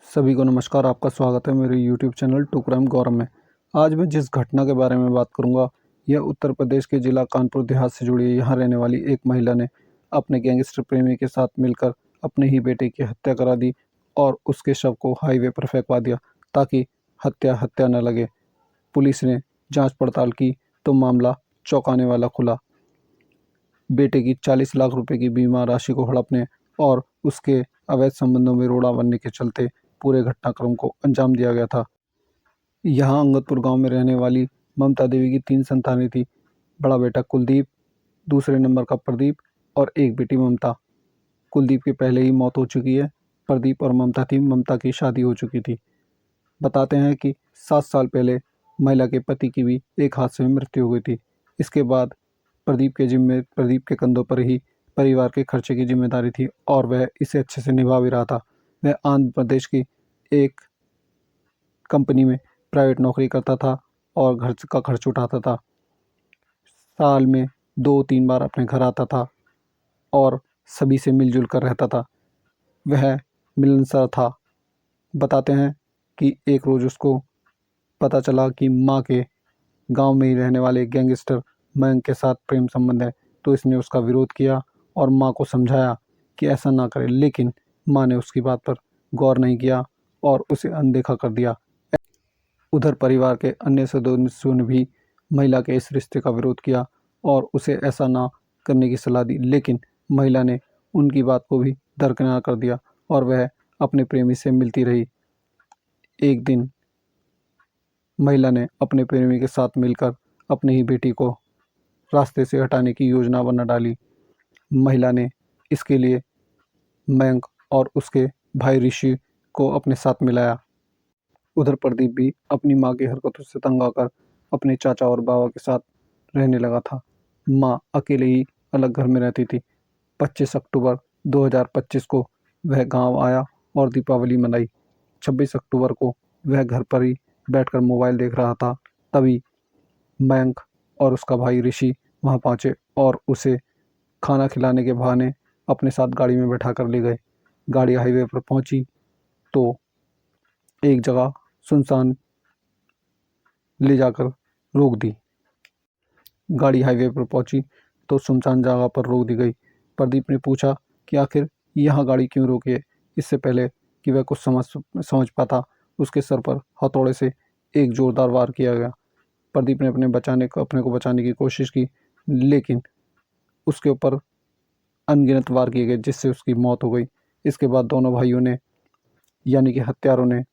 सभी को नमस्कार। आपका स्वागत है मेरे YouTube चैनल टू क्राइम गौरव में। आज मैं जिस घटना के बारे में बात करूंगा, यह उत्तर प्रदेश के जिला कानपुर देहात से जुड़ी है। यहाँ रहने वाली एक महिला ने अपने गैंगस्टर प्रेमी के साथ मिलकर अपने ही बेटे की हत्या करा दी और उसके शव को हाईवे पर फेंकवा दिया ताकि हत्या हत्या न लगे। पुलिस ने जाँच पड़ताल की तो मामला चौंकाने वाला खुला। बेटे की 40 लाख रुपए की बीमा राशि को हड़पने और उसके अवैध संबंधों में रोड़ा बनने के चलते पूरे घटनाक्रम को अंजाम दिया गया था। यहाँ अंगदपुर गांव में रहने वाली ममता देवी की 3 संतानें थी। बड़ा बेटा कुलदीप, दूसरे नंबर का प्रदीप और एक बेटी ममता। कुलदीप की पहले ही मौत हो चुकी है। प्रदीप और ममता थी। ममता की शादी हो चुकी थी। बताते हैं कि 7 साल पहले महिला के पति की भी एक हादसे में मृत्यु हो गई थी। इसके बाद प्रदीप के कंधों पर ही परिवार के खर्चे की जिम्मेदारी थी और वह इसे अच्छे से निभा भी रहा था। वह आंध्र प्रदेश की एक कंपनी में प्राइवेट नौकरी करता था और घर का खर्च उठाता था। साल में 2-3 बार अपने घर आता था और सभी से मिलजुल कर रहता था। वह मिलनसार था। बताते हैं कि एक रोज़ उसको पता चला कि माँ के गांव में ही रहने वाले गैंगस्टर मयंक के साथ प्रेम संबंध है, तो इसने उसका विरोध किया और माँ को समझाया कि ऐसा ना करे, लेकिन माँ ने उसकी बात पर गौर नहीं किया और उसे अनदेखा कर दिया। उधर परिवार के अन्य सदस्यों ने भी महिला के इस रिश्ते का विरोध किया और उसे ऐसा ना करने की सलाह दी, लेकिन महिला ने उनकी बात को भी दरकिनार कर दिया और वह अपने प्रेमी से मिलती रही। एक दिन महिला ने अपने प्रेमी के साथ मिलकर अपनी ही बेटी को रास्ते से हटाने की योजना बना डाली। महिला ने इसके लिए मयंक और उसके भाई ऋषि को अपने साथ मिलाया। उधर प्रदीप भी अपनी माँ की हरकतों से तंग आकर अपने चाचा और बाबा के साथ रहने लगा था। माँ अकेले ही अलग घर में रहती थी। 25 अक्टूबर 2025 को वह गांव आया और दीपावली मनाई। 26 अक्टूबर को वह घर पर ही बैठकर मोबाइल देख रहा था। तभी मयंक और उसका भाई ऋषि वहां पहुंचे और उसे खाना खिलाने के बहाने अपने साथ गाड़ी में बैठा कर ले गए। गाड़ी हाईवे पर पहुंची तो एक जगह सुनसान ले जाकर रोक दी। गाड़ी हाईवे पर पहुंची तो सुनसान जगह पर रोक दी गई। प्रदीप ने पूछा कि आखिर यहाँ गाड़ी क्यों रोकी है। इससे पहले कि वह कुछ समझ पाता, उसके सर पर हथौड़े से एक जोरदार वार किया गया। प्रदीप ने अपने को बचाने की कोशिश की, लेकिन उसके ऊपर अनगिनत वार किए गए जिससे उसकी मौत हो गई। इसके बाद दोनों भाइयों ने यानी कि हत्यारों ने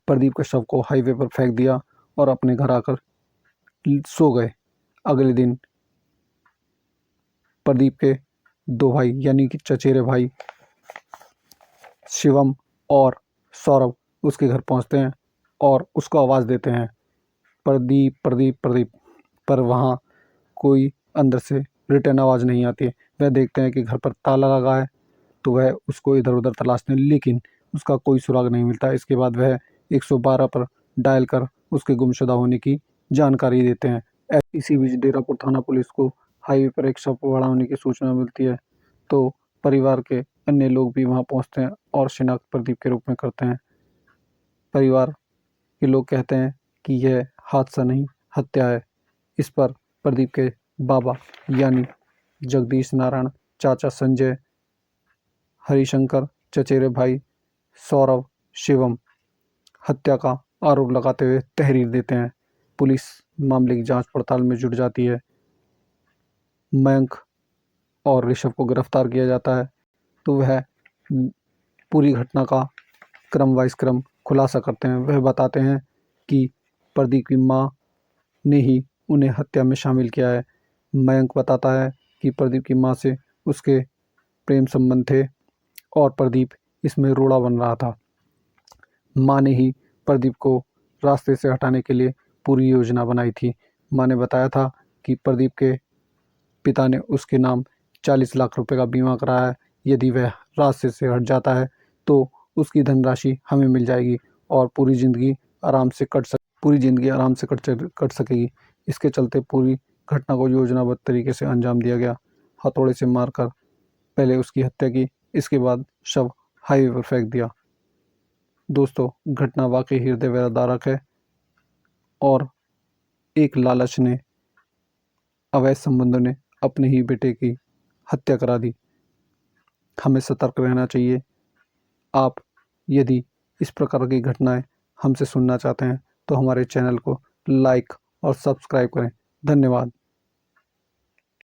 प्रदीप के शव को हाईवे पर फेंक दिया और अपने घर आकर सो गए। अगले दिन प्रदीप के 2 भाई यानी कि चचेरे भाई शिवम और सौरभ उसके घर पहुंचते हैं और उसको आवाज़ देते हैं, प्रदीप प्रदीप प्रदीप। पर वहाँ कोई अंदर से रिटर्न आवाज़ नहीं आती है। वह देखते हैं कि घर पर ताला लगा है, तो वह उसको इधर उधर तलाशते हैं, लेकिन उसका कोई सुराग नहीं मिलता। इसके बाद वह 112 पर डायल कर उसके गुमशुदा होने की जानकारी देते हैं। इसी बीच डेरापुर थाना पुलिस को हाईवे पर एक शव पड़ा होने की सूचना मिलती है, तो परिवार के अन्य लोग भी वहां पहुंचते हैं और शिनाख्त प्रदीप के रूप में करते हैं। परिवार के लोग कहते हैं कि यह हादसा नहीं, हत्या है। इस पर प्रदीप के बाबा यानी जगदीश नारायण, चाचा संजय, हरिशंकर, चचेरे भाई सौरभ, शिवम हत्या का आरोप लगाते हुए तहरीर देते हैं। पुलिस मामले की जांच पड़ताल में जुट जाती है। मयंक और ऋषभ को गिरफ्तार किया जाता है, तो वह पूरी घटना का क्रम खुलासा करते हैं। वह बताते हैं कि प्रदीप की माँ ने ही उन्हें हत्या में शामिल किया है। मयंक बताता है कि प्रदीप की माँ से उसके प्रेम संबंध थे और प्रदीप इसमें रोड़ा बन रहा था। माँ ने ही प्रदीप को रास्ते से हटाने के लिए पूरी योजना बनाई थी। माँ ने बताया था कि प्रदीप के पिता ने उसके नाम 40 लाख रुपए का बीमा कराया है। यदि वह रास्ते से हट जाता है तो उसकी धनराशि हमें मिल जाएगी और पूरी ज़िंदगी आराम से कट सकेगी। इसके चलते पूरी घटना को योजनाबद्ध तरीके से अंजाम दिया गया। हथौड़े से मारकर पहले उसकी हत्या की, इसके बाद शव हाईवे पर फेंक दिया। दोस्तों, घटना वाकई हृदय वेदनादायक है और एक लालच ने, अवैध संबंधों ने अपने ही बेटे की हत्या करा दी। हमें सतर्क रहना चाहिए। आप यदि इस प्रकार की घटनाएं हमसे सुनना चाहते हैं तो हमारे चैनल को लाइक और सब्सक्राइब करें। धन्यवाद।